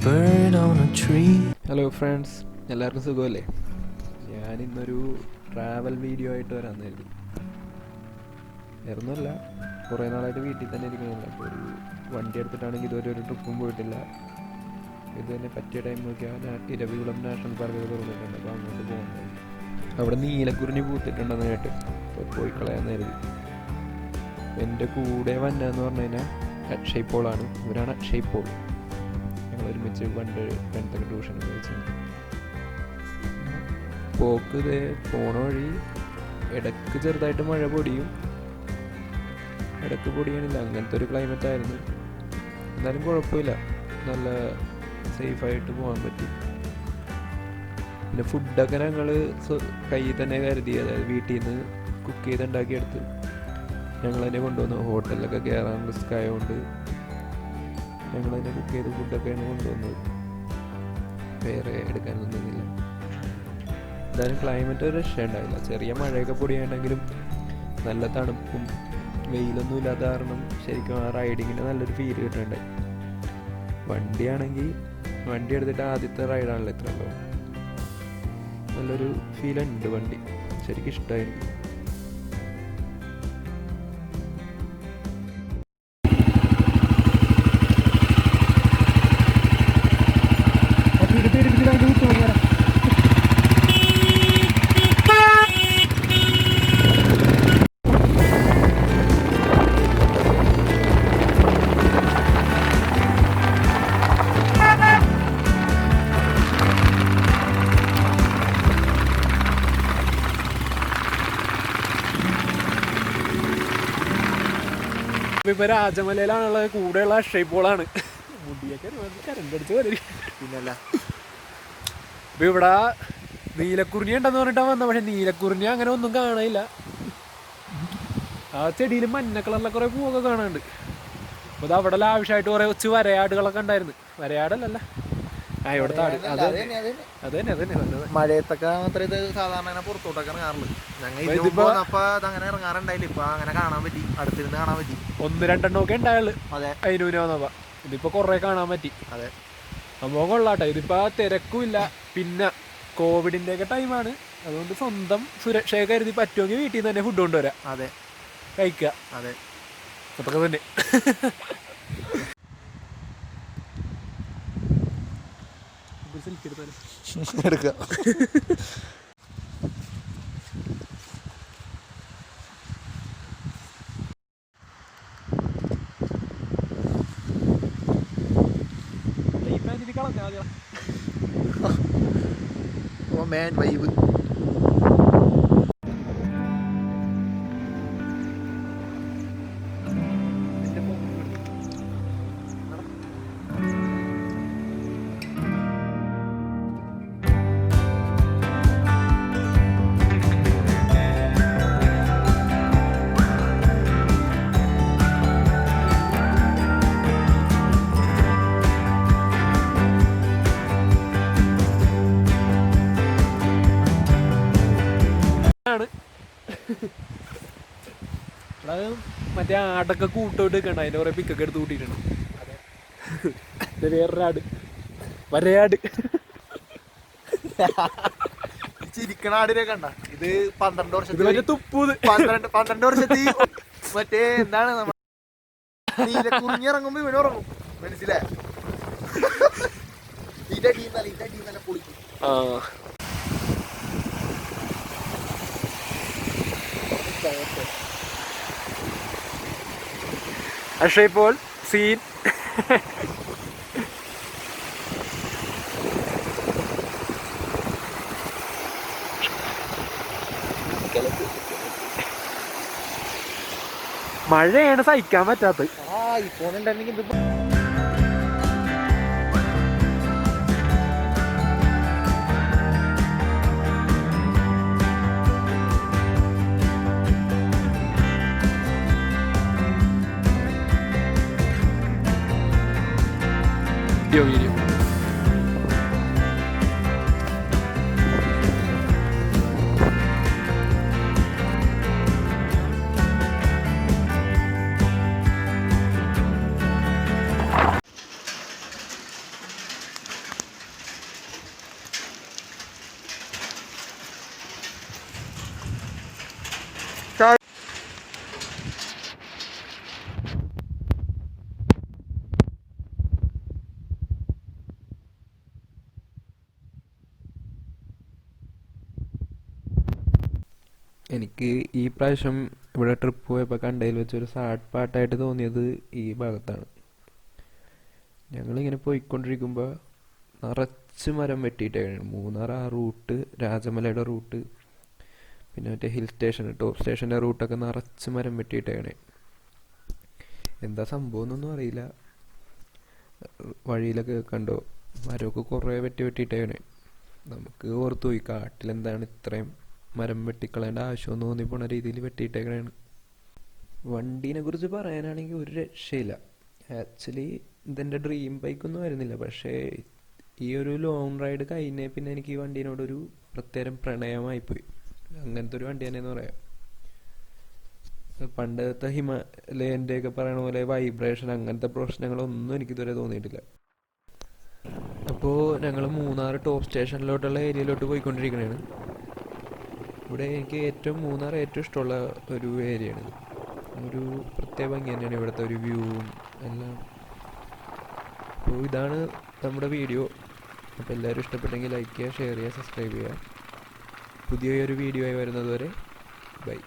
bird on a tree. Hello friends, എല്ലാവർക്കും സുഖമല്ലേ? ഞാനിന്നൊരു travel video ആയിട്ട് വരാൻ കരുതി. വേറൊന്നുമല്ല, കുറേ നാളായിട്ട് വീട്ടിൽ തന്നെ ഇരിക്കണില്ല. അപ്പോൾ ഒരു വണ്ടി എടുത്തിട്ടാണെങ്കിൽ ഇതുവരെ ഒരു ട്രിപ്പും പോയിട്ടില്ല. ഇത് തന്നെ പറ്റിയ ടൈം നോക്കിയാൽ ഇരവികുളം നാഷണൽ പാർക്ക് തുറന്നിട്ടുണ്ട്. അപ്പോൾ അങ്ങോട്ട് പോകുന്നത് അവിടെ നീലക്കുറിഞ്ഞി പൂത്തിട്ടുണ്ടെന്ന് കേട്ട് അപ്പോൾ പോയി കളയാൻ കരുതി. എൻ്റെ കൂടെ വന്നതെന്ന് പറഞ്ഞു കഴിഞ്ഞാൽ അക്ഷയ് പോളാണ്. ഇവരാണ് അക്ഷയ് പോൾ. ഞങ്ങൾ ഒരുമിച്ച് പണ്ട് 10th ട്യൂഷൻ വെച്ച് പോക്ക്. ഇത് പോണ വഴി ഇടയ്ക്ക് ചെറുതായിട്ട് മഴ പൊടിയും, ഇടയ്ക്ക് പൊടിയണില്ല. അങ്ങനത്തെ ഒരു ക്ലൈമറ്റ് ആയിരുന്നു. എന്നാലും കുഴപ്പമില്ല, നല്ല സേഫായിട്ട് പോകാൻ പറ്റി. പിന്നെ ഫുഡൊക്കെ ഞങ്ങൾ കയ്യിൽ തന്നെ കരുതി, അതായത് വീട്ടിൽ നിന്ന് കുക്ക് ചെയ്തുണ്ടാക്കിയെടുത്ത് ഞങ്ങൾ തന്നെ കൊണ്ടുവന്നു. ഹോട്ടലിലൊക്കെ കയറാൻ റിസ്ക് ആയതുകൊണ്ട് ഞങ്ങൾ തന്നെ കുക്ക് ചെയ്ത് ഫുഡൊക്കെയാണ് കൊണ്ടുവന്നത്. വേറെ എടുക്കാനൊന്നും നിന്നില്ല. എന്തായാലും ക്ലൈമറ്റ് ഒരു രക്ഷയുണ്ടായില്ല. ചെറിയ മഴയൊക്കെ പൊടിയുണ്ടെങ്കിലും നല്ല തണുപ്പും വെയിലൊന്നും ഇല്ലാത്ത കാരണം ശരിക്കും ആ റൈഡിങ്ങിന് നല്ലൊരു ഫീൽ കിട്ടുന്നുണ്ടായി. വണ്ടി എടുത്തിട്ട് ആദ്യത്തെ റൈഡാണല്ലോ ഇത്രയുള്ളൂ. നല്ലൊരു ഫീലുണ്ട് വണ്ടി, ശരിക്കും ഇഷ്ടമായി. ഇപ്പൊ രാജമലയിലാണുള്ളത്. കൂടെയുള്ള അക്ഷയ് പോളാണ്. മുടിയൊക്കെ കരണ്ടടിച്ച് പോലെ. പിന്നല്ല, ഇപ്പൊ ഇവിടെ നീലക്കുറിഞ്ഞി ഉണ്ടെന്ന് പറഞ്ഞിട്ടാ വന്നത്. പക്ഷെ നീലക്കുറിഞ്ഞി അങ്ങനെ ഒന്നും കാണാനില്ല. ആ ചെടിയിൽ മഞ്ഞ കളറിലെ കുറെ പൂവൊക്കെ കാണാനുണ്ട്. അപ്പൊ അത് അവിടെ ആവശ്യമായിട്ട് കുറെ കൊച്ചു വരയാടുകളൊക്കെ ഉണ്ടായിരുന്നു. വരയാടല്ലല്ല, ആ ഇവിടുത്തെ ആട്. അത് തന്നെ മഴയത്തൊക്കെ മാത്രമേ ഇത് സാധാരണ പുറത്തോട്ടൊക്കെ ഇറങ്ങാറുള്ളൂ. ഞങ്ങൾ അങ്ങനെ ഇറങ്ങാറുണ്ടായില്ല. ഇപ്പൊ അങ്ങനെ കാണാൻ പറ്റി, അടുത്തിരുന്ന് കാണാൻ പറ്റി. 1-2 ഒക്കെ ഉണ്ടായുള്ളു. അതെ, അതിനൂന് വന്നപ്പോ ഇതിപ്പോ കൊറേ കാണാൻ പറ്റി. അതെ, സംഭവം കൊള്ളാട്ടെ. ഇതിപ്പോ തിരക്കുമില്ല. പിന്നെ കോവിഡിന്റെ ഒക്കെ ടൈമാണ്, അതുകൊണ്ട് സ്വന്തം സുരക്ഷയെ കരുതി പറ്റുമെങ്കിൽ വീട്ടിൽ നിന്ന് തന്നെ ഫുഡ് കൊണ്ടുവരാം. അതെ, കഴിക്കുക. അതെ, അതൊക്കെ തന്നെ. എടുക്കുക. Man wave. മറ്റേ ആടൊക്കെ കൂട്ടോട്ട് നിൽക്കണ്ട, അതിന്റെ കുറെ പിക്കൊക്കെ എടുത്ത് കൂട്ടിയിട്ടുണ്ട്. വേറൊരാട്, വരയാട്. ചിരിക്കണാടിനെ കണ്ട. ഇത് 12 വർഷത്തിൽ തുപ്പൂത് 12 വർഷത്തിൽ മറ്റേ എന്താണ് നീലക്കുറിഞ്ഞി ഇറങ്ങുമ്പോ ഇവന് ഉറങ്ങും. മനസ്സിലായ? ഇതടി പൊളിക്കും. അക്ഷയ് പോൾ സീൻ. മഴയാണ് സഹിക്കാൻ പറ്റാത്തത്. ഇപ്പോഴുണ്ടെങ്കിൽ വീഡിയോ എനിക്ക് ഈ പ്രാവശ്യം ഇവിടെ ട്രിപ്പ് പോയപ്പോൾ കണ്ടതിൽ വെച്ചൊരു സാഡ് പാട്ടായിട്ട് തോന്നിയത് ഈ ഭാഗത്താണ്. ഞങ്ങളിങ്ങനെ പോയിക്കൊണ്ടിരിക്കുമ്പോൾ നിറച്ച് മരം വെട്ടിയിട്ടേക്കാണ്. മൂന്നാർ ആ റൂട്ട്, രാജമലയുടെ റൂട്ട്, പിന്നെ മറ്റേ ഹിൽ സ്റ്റേഷൻ, ടോപ്പ് സ്റ്റേഷൻ്റെ റൂട്ടൊക്കെ നിറച്ച് മരം വെട്ടിയിട്ടേക്കണേ. എന്താ സംഭവം എന്നൊന്നും അറിയില്ല. വഴിയിലൊക്കെ കണ്ടോ മരമൊക്കെ കുറേ വെട്ടിയിട്ടേക്കണേ. നമുക്ക് ഓർത്തു പോയി കാട്ടിലെന്താണ് ഇത്രയും മരം വെട്ടിക്കളയേണ്ട ആവശ്യമെന്ന് തോന്നിപ്പോണ രീതിയിൽ വെട്ടിയിട്ടേക്കണേണ്. വണ്ടീനെ കുറിച്ച് പറയാനാണെങ്കിൽ ഒരു രക്ഷയില്ല. ആക്ച്വലി ഇതെൻ്റെ ഡ്രീം ബൈക്കൊന്നും ആയിരുന്നില്ല, പക്ഷേ ഈ ഒരു ലോങ് റൈഡ് കഴിഞ്ഞേ പിന്നെ എനിക്ക് ഈ വണ്ടീനോടൊരു പ്രത്യേകം പ്രണയമായിപ്പോയി. അങ്ങനത്തെ ഒരു വണ്ടി തന്നെയെന്ന് പറയാം. പണ്ടത്തെ ഹിമാലയൻ്റെ ഒക്കെ പറയണ പോലെ വൈബ്രേഷൻ അങ്ങനത്തെ പ്രശ്നങ്ങളൊന്നും എനിക്കിതുവരെ തോന്നിയിട്ടില്ല. അപ്പോൾ ഞങ്ങൾ മൂന്നാർ ടോപ്പ് സ്റ്റേഷനിലോട്ടുള്ള ഏരിയയിലോട്ട് പോയിക്കൊണ്ടിരിക്കണേണ്. ഇവിടെ എനിക്ക് മൂന്നാർ ഏറ്റവും ഇഷ്ടമുള്ള ഒരു ഏരിയയാണ്. ഒരു പ്രത്യേക ഭംഗി തന്നെയാണ് ഇവിടുത്തെ ഒരു വ്യൂവും എല്ലാം. അപ്പോൾ ഇതാണ് നമ്മുടെ വീഡിയോ. അപ്പോൾ എല്ലാവരും ഇഷ്ടപ്പെട്ടെങ്കിൽ ലൈക്ക് ചെയ്യുക, ഷെയർ ചെയ്യുക, സബ്സ്ക്രൈബ് ചെയ്യുക. പുതിയൊരു വീഡിയോ ആയി വരുന്നത് വരെ ബൈ.